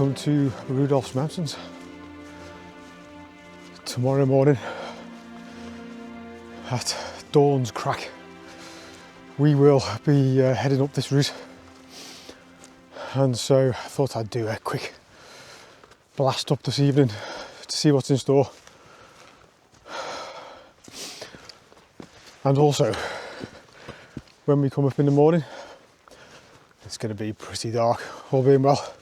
Welcome to Rudolph's Mountains. Tomorrow morning at dawn's crack we will be heading up this route, and so I thought I'd do a quick blast up this evening to see what's in store, and also when we come up in the morning it's going to be pretty dark, all being well.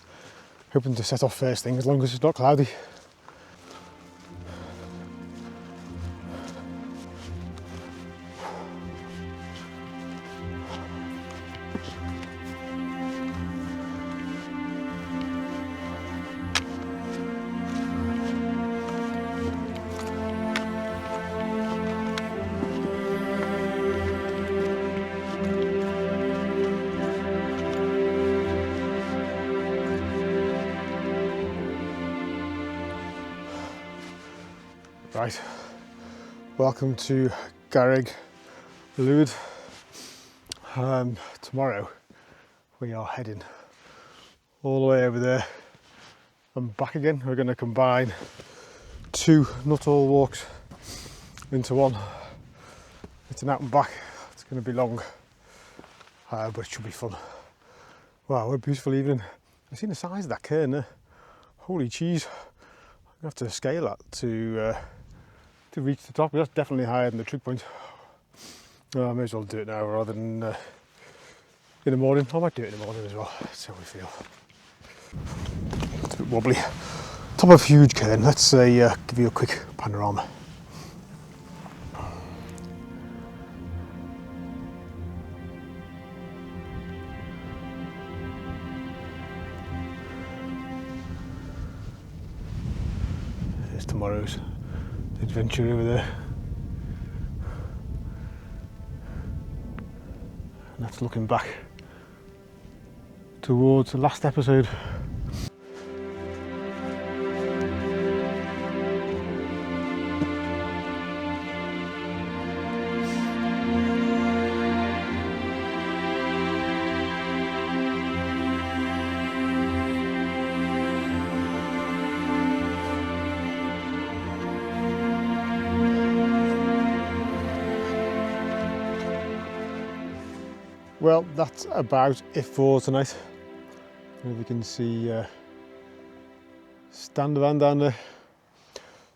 Hoping to set off first thing as long as it's not cloudy. Right, welcome to Garreg Lwyd. Tomorrow we are heading all the way over there and back again. We're going to combine 2 Nuttall walks into one. It's an out and back. It's going to be long, but it should be fun. Wow, what a beautiful evening. I've seen the size of that cairn there. Holy cheese. I'm going to have to scale that to reach the top. That's definitely higher than the trig point. I may as well do it now rather than in the morning. I might do it in the morning as well. That's how we feel. It's a bit wobbly. Top of a huge cairn. Let's give you a quick panorama. There's tomorrow's adventure over there, and that's looking back towards the last episode. Well, that's about it for tonight. As you can see, Stander Van down there.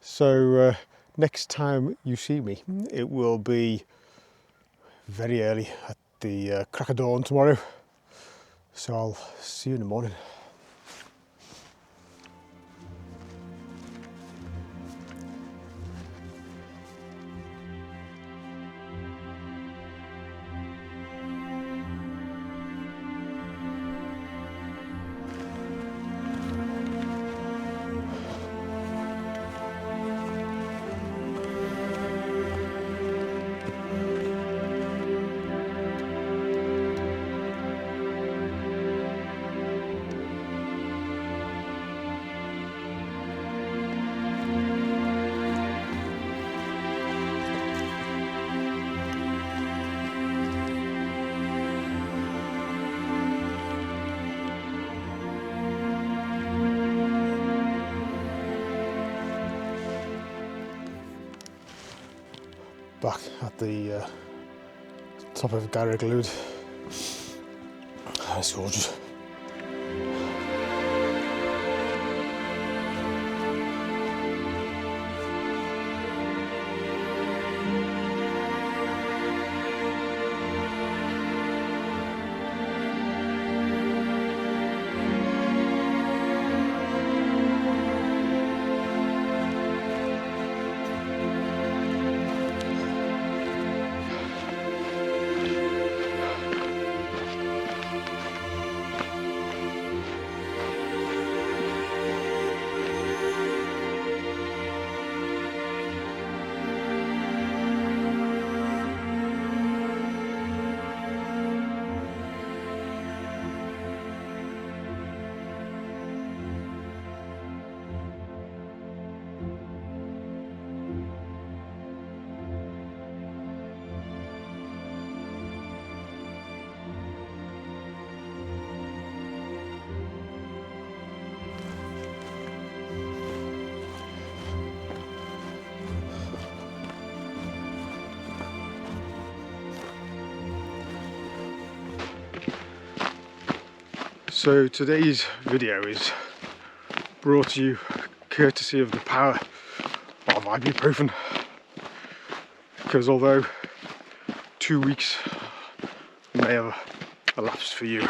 So next time you see me, it will be very early at the crack of dawn tomorrow. So I'll see you in the morning. Back at the top of Garreg Lwyd. It's gorgeous. So today's video is brought to you courtesy of the power of ibuprofen, because although 2 weeks may have elapsed for you,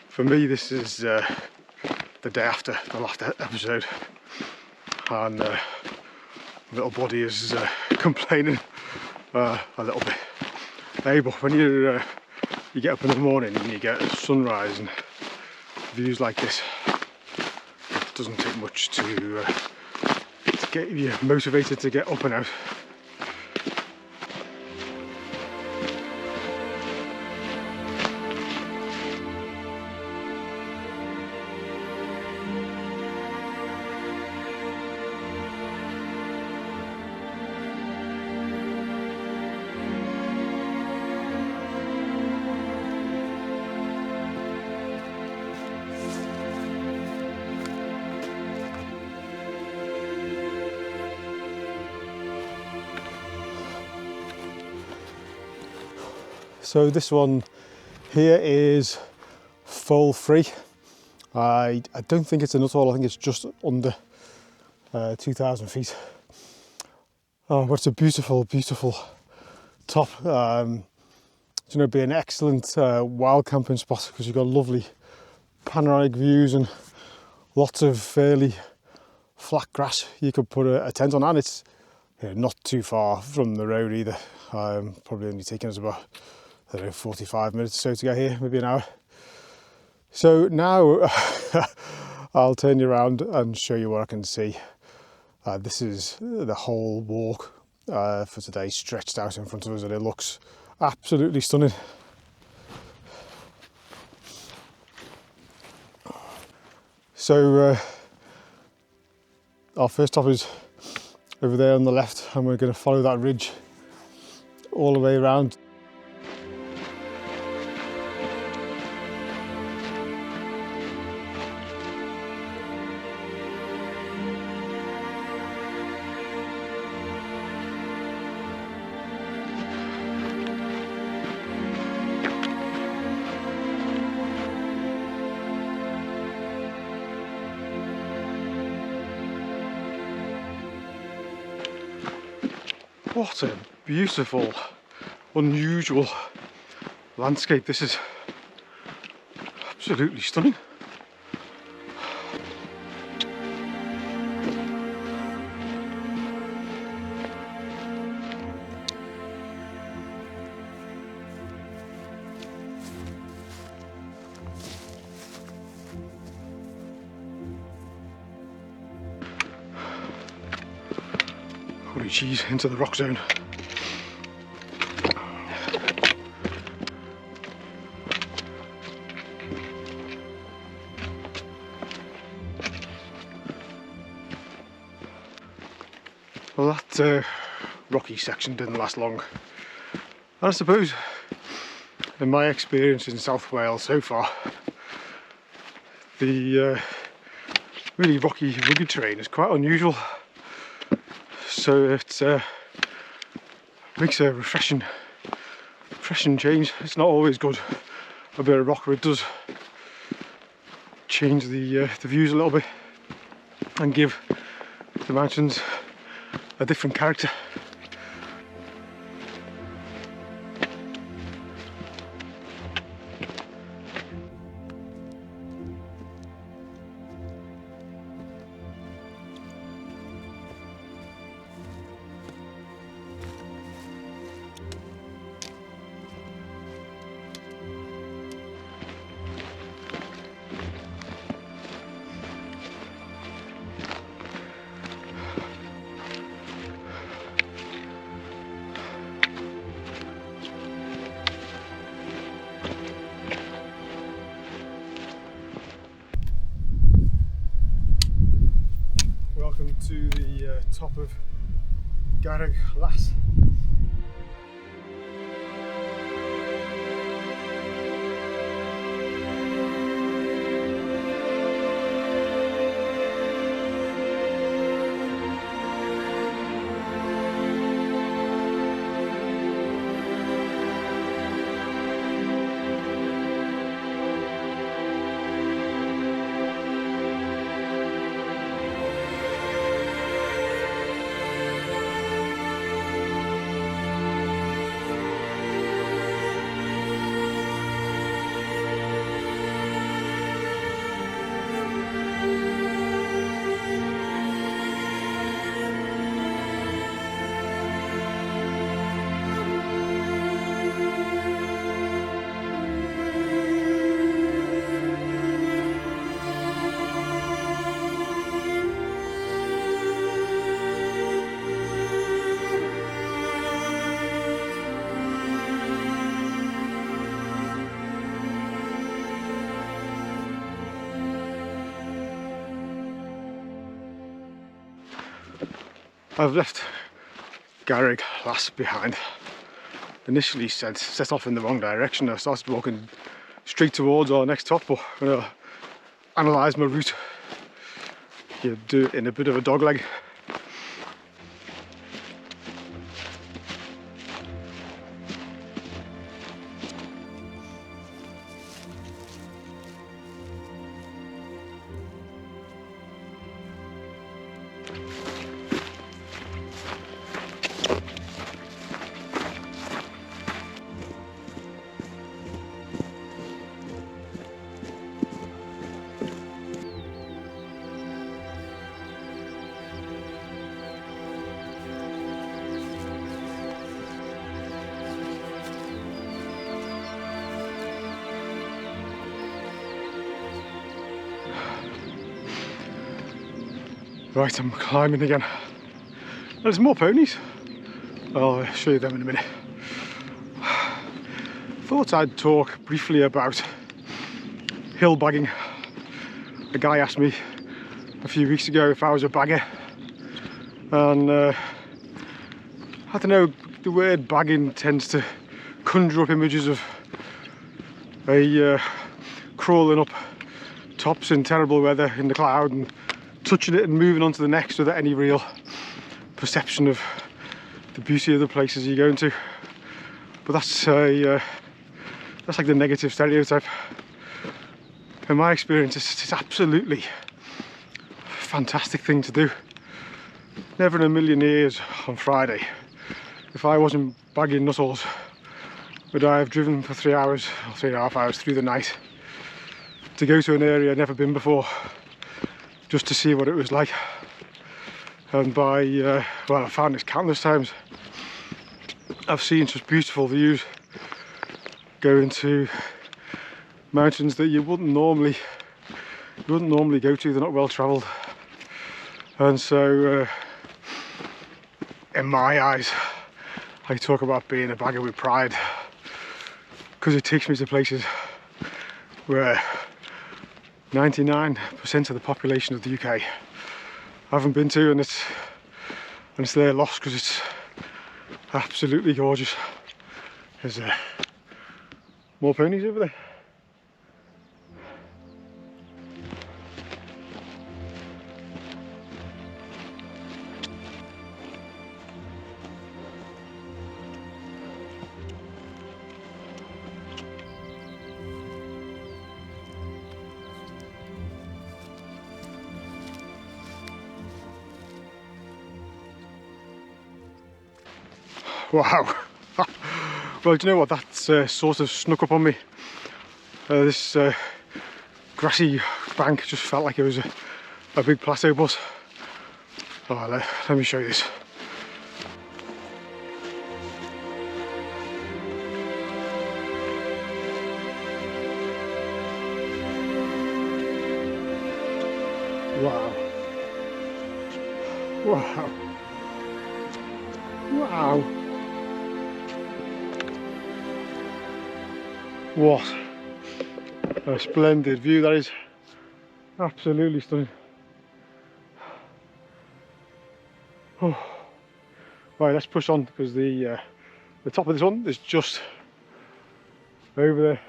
for me this is the day after the last episode, and little body is complaining a little bit. Hey, but when you get up in the morning and you get sunrise and views like this, it doesn't take much to get you motivated to get up and out. So this one here is fall free. I don't think it's a Nuttall, I think it's just under 2,000 feet. Oh, but it's a beautiful, beautiful top. It's going to be an excellent wild camping spot because you've got lovely panoramic views and lots of fairly flat grass you could put a tent on, and it's not too far from the road either. Probably only taking us about, I don't know, 45 minutes or so to get here, maybe an hour. So now I'll turn you around and show you what I can see. This is the whole walk for today stretched out in front of us, and it looks absolutely stunning. So our first stop is over there on the left, and we're going to follow that ridge all the way around. What a beautiful, unusual landscape this is. Absolutely stunning. Holy cheese, into the rock zone. Well, that rocky section didn't last long. And I suppose, in my experience in South Wales so far, the really rocky, rugged terrain is quite unusual. So it makes a refreshing change. It's not always good, a bit of rock, but it does change the views a little bit and give the mountains a different character. Welcome to the top of Garreg Las. I've left Garrig Lass behind. Initially set off in the wrong direction. I started walking straight towards our next top, but I'm going to analyse my route. You do it in a bit of a dogleg. Right, I'm climbing again. There's more ponies. I'll show you them in a minute. Thought I'd talk briefly about hill bagging. A guy asked me a few weeks ago if I was a bagger, and I don't know, the word bagging tends to conjure up images of a crawling up tops in terrible weather in the cloud and touching it and moving on to the next without any real perception of the beauty of the places you're going to. But that's like the negative stereotype. In my experience, it's absolutely a fantastic thing to do. Never in a million years on Friday, if I wasn't bagging nuttals, would I have driven for 3 hours or 3.5 hours through the night to go to an area I'd never been before, just to see what it was like. And well, I've found this countless times. I've seen such beautiful views going to mountains that you wouldn't normally go to. They're not well travelled, and so in my eyes, I talk about being a bagger with pride, because it takes me to places where 99% of the population of the UK haven't been to, and it's their loss, because it's absolutely gorgeous. There's more ponies over there. Wow. Well, do you know what, that's sort of snuck up on me. This grassy bank just felt like it was a big plateau bus. Oh, let me show you this. Wow. Wow. Wow. What a splendid view that is. Absolutely stunning. Oh. Right, let's push on, because the top of this one is just over there.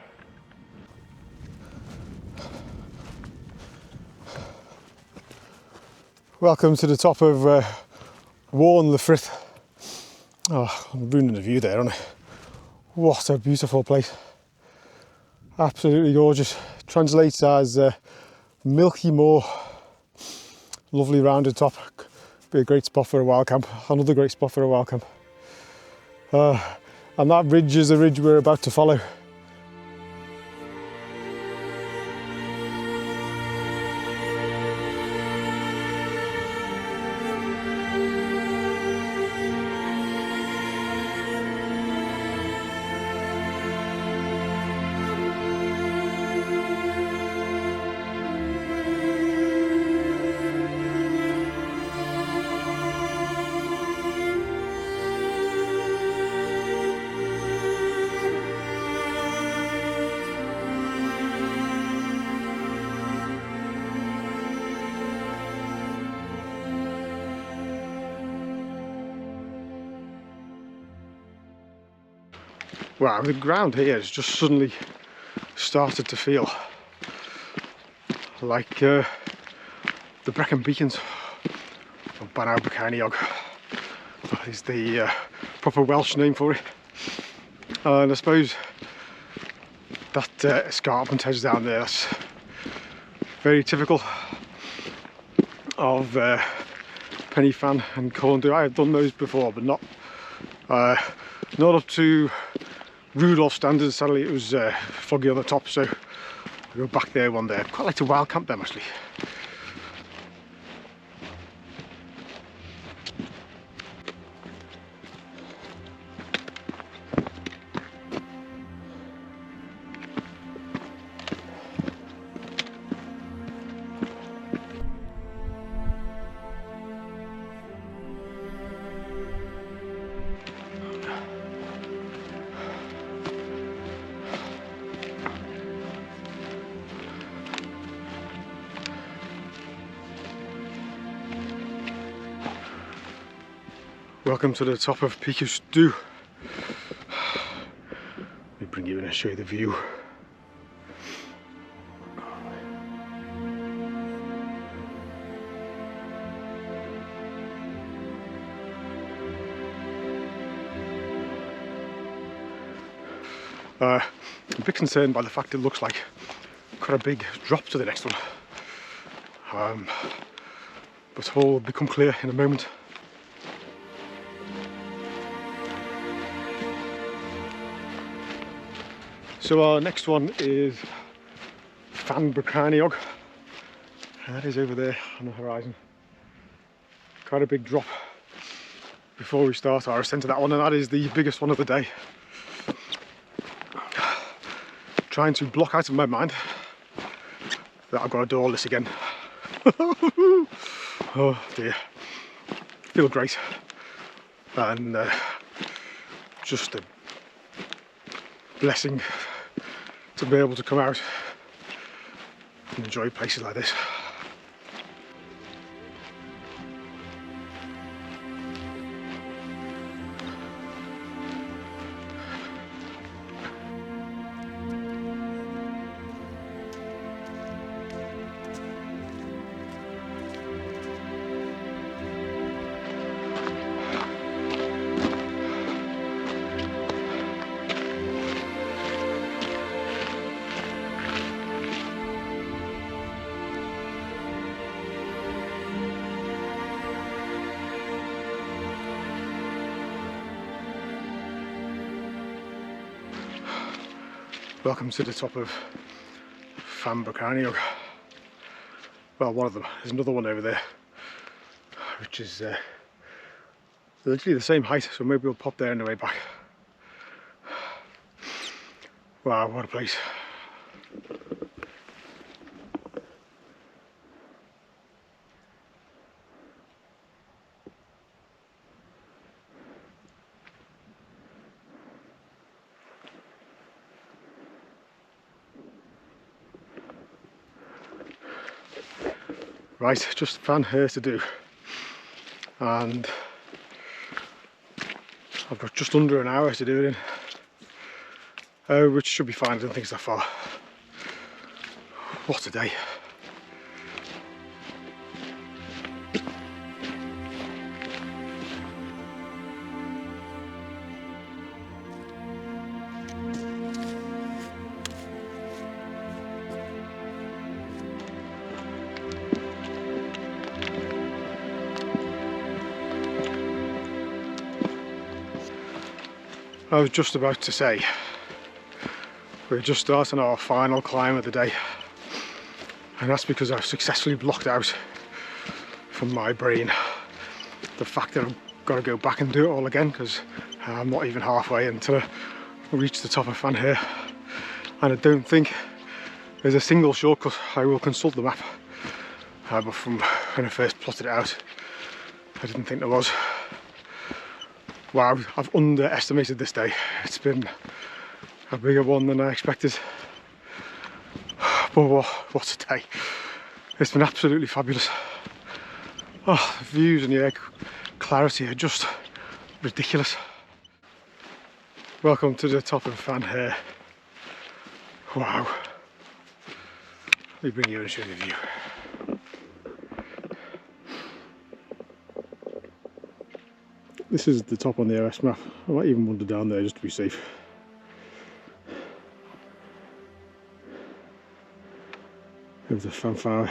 Welcome to the top of Warren le Frith. Oh, I'm ruining the view there, aren't I? What a beautiful place. Absolutely gorgeous. Translates as Milky Moor. Lovely rounded top. Be a great spot for a wild camp. Another great spot for a wild camp. And that ridge is the ridge we're about to follow. Wow, the ground here has just suddenly started to feel like the Brecon Beacons of Banau Brycheiniog. That is the proper Welsh name for it. And I suppose that escarpment edge down there, that's very typical of Pen y Fan and Corndhu. I have done those before, but not up to Rudolph standards. Sadly, it was foggy on the top, so we'll go back there one day. I'd quite like to wild camp them actually. Welcome to the top of Pic y Stw. Let me bring you in and show you the view. I'm a bit concerned by the fact it looks like quite a big drop to the next one, but all will become clear in a moment. So our next one is Fan Brycheiniog. That is over there on the horizon. Quite a big drop before we start our ascent to that one, and that is the biggest one of the day. Trying to block out of my mind that I've got to do all this again. Oh dear. Feel great. And just a blessing to be able to come out and enjoy places like this. Welcome to the top of Fan Brycheiniog. Well, one of them. There's another one over there, which is literally the same height, so maybe we'll pop there on the way back. Wow, what a place. Right, just Fan here to do, and I've got just under an hour to do it in, which should be fine. I don't think it's that far. What a day. I was just about to say, we're just starting our final climb of the day, and that's because I've successfully blocked out from my brain the fact that I've got to go back and do it all again, because I'm not even halfway until I reach the top of Fan here, and I don't think there's a single shortcut. I will consult the map, but from when I first plotted it out, I didn't think there was. Wow, I've underestimated this day. It's been a bigger one than I expected. But what a day. It's been absolutely fabulous. Oh, the views and the air clarity are just ridiculous. Welcome to the top of Fan Hair. Wow. Let me bring you and show you the view. This is the top on the OS map. I might even wander down there just to be safe. There's a Fanfare,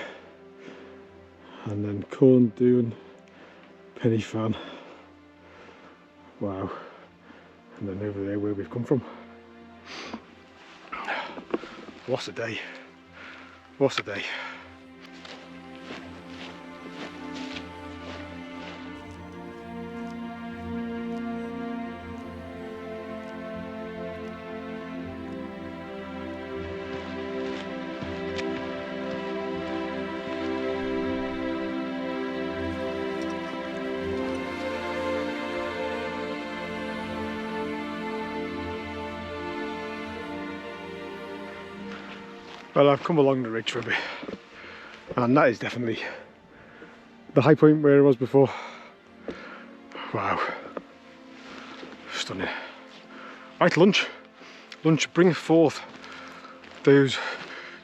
and then Corn Dune, Penny Fan. Wow. And then over there where we've come from. What a day. What a day. Well, I've come along the ridge for a bit, and that is definitely the high point where it was before. Wow, stunning. Right, lunch. Lunch, bring forth those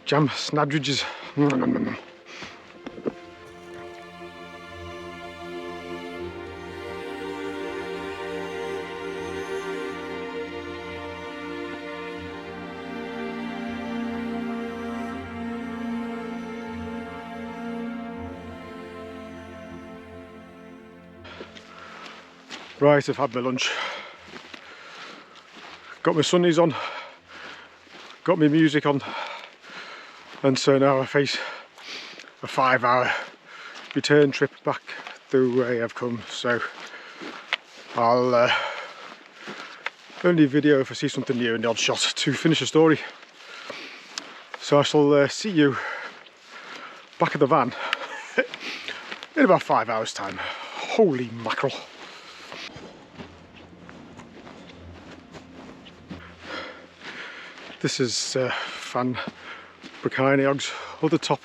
jam snadridges. Right, I've had my lunch, got my sunnies on, got my music on, and so now I face a 5-hour return trip back the way I've come. So I'll only video if I see something new in the odd shot to finish the story. So I shall see you back at the van in about 5 hours time. Holy mackerel. This is Fan Brycheiniog's other top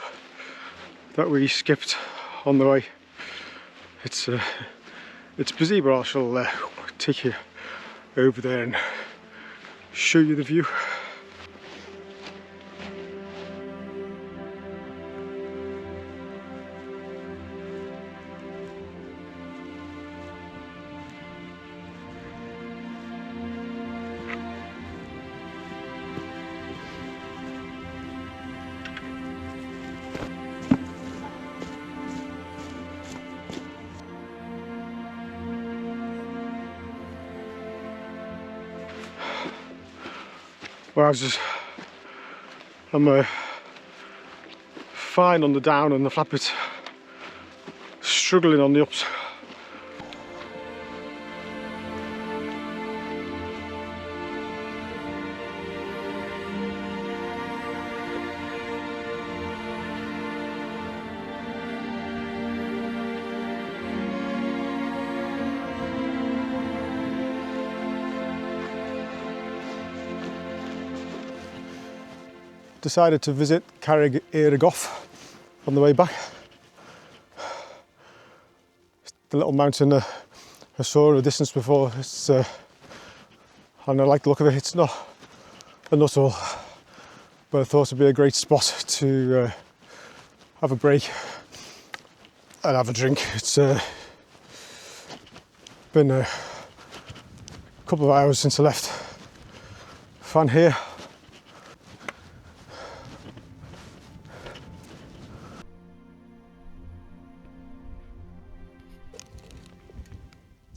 that we skipped on the way. It's busy, but I shall take you over there and show you the view. Well, I'm fine on the down and the flat bits, struggling on the ups. Decided to visit Carreg Eirigoff on the way back. The little mountain I saw in the distance before. It's and I like the look of it. It's not a Nuttall, but I thought it'd be a great spot to have a break and have a drink. It's been a couple of hours since I left Fan Hair.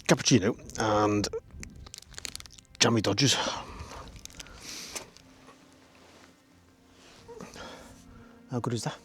Cappuccino and jammy dodgers. How good is that?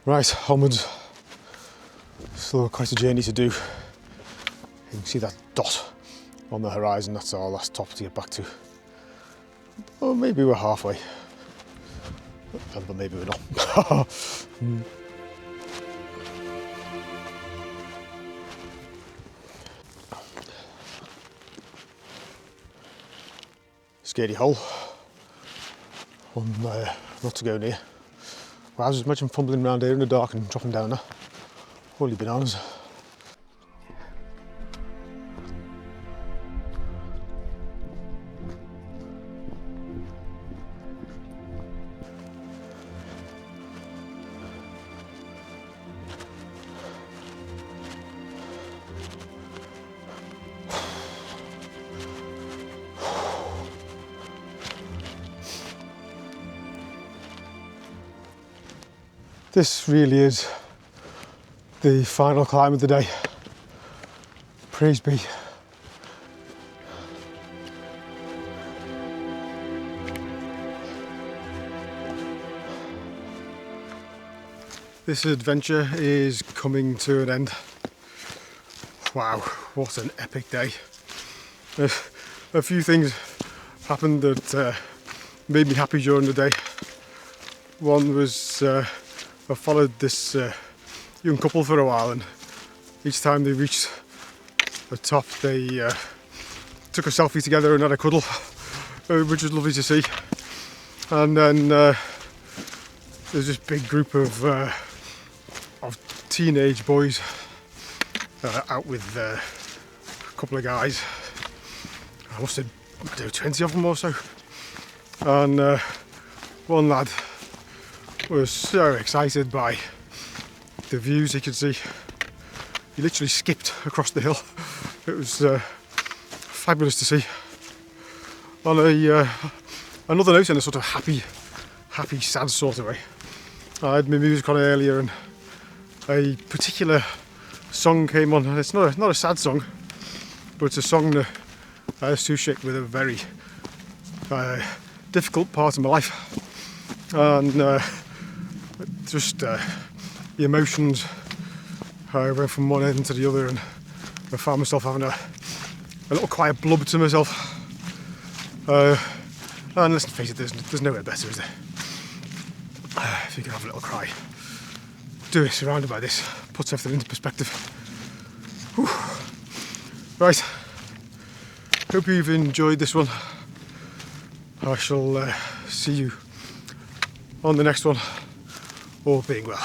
Right, onwards. Still quite a journey to do. You can see that dot on the horizon, that's our last top to get back to. Or maybe we're halfway. But maybe we're not. Scary hole. One not to go near. Well, I was just imagine fumbling around here in the dark and dropping down there. Holy bananas. This really is the final climb of the day. Praise be. This adventure is coming to an end. Wow, what an epic day. A few things happened that made me happy during the day. One was I followed this young couple for a while, and each time they reached the top they took a selfie together and had a cuddle, which was lovely to see. And then there's this big group of teenage boys out with a couple of guys. I must have 20 of them or so, and one lad was so excited by the views he could see. He literally skipped across the hill. It was fabulous to see. On another note, in a sort of happy, sad sort of way, I had my music on earlier and a particular song came on. It's not a sad song, but it's a song that I associate with a very difficult part of my life, and just the emotions. I went from one end to the other, and I found myself having a little quiet blub to myself. And let's face it, there's nowhere better, is there? If you can have a little cry. Do it surrounded by this, puts everything into perspective. Whew. Right, hope you've enjoyed this one. I shall see you on the next one, all being well.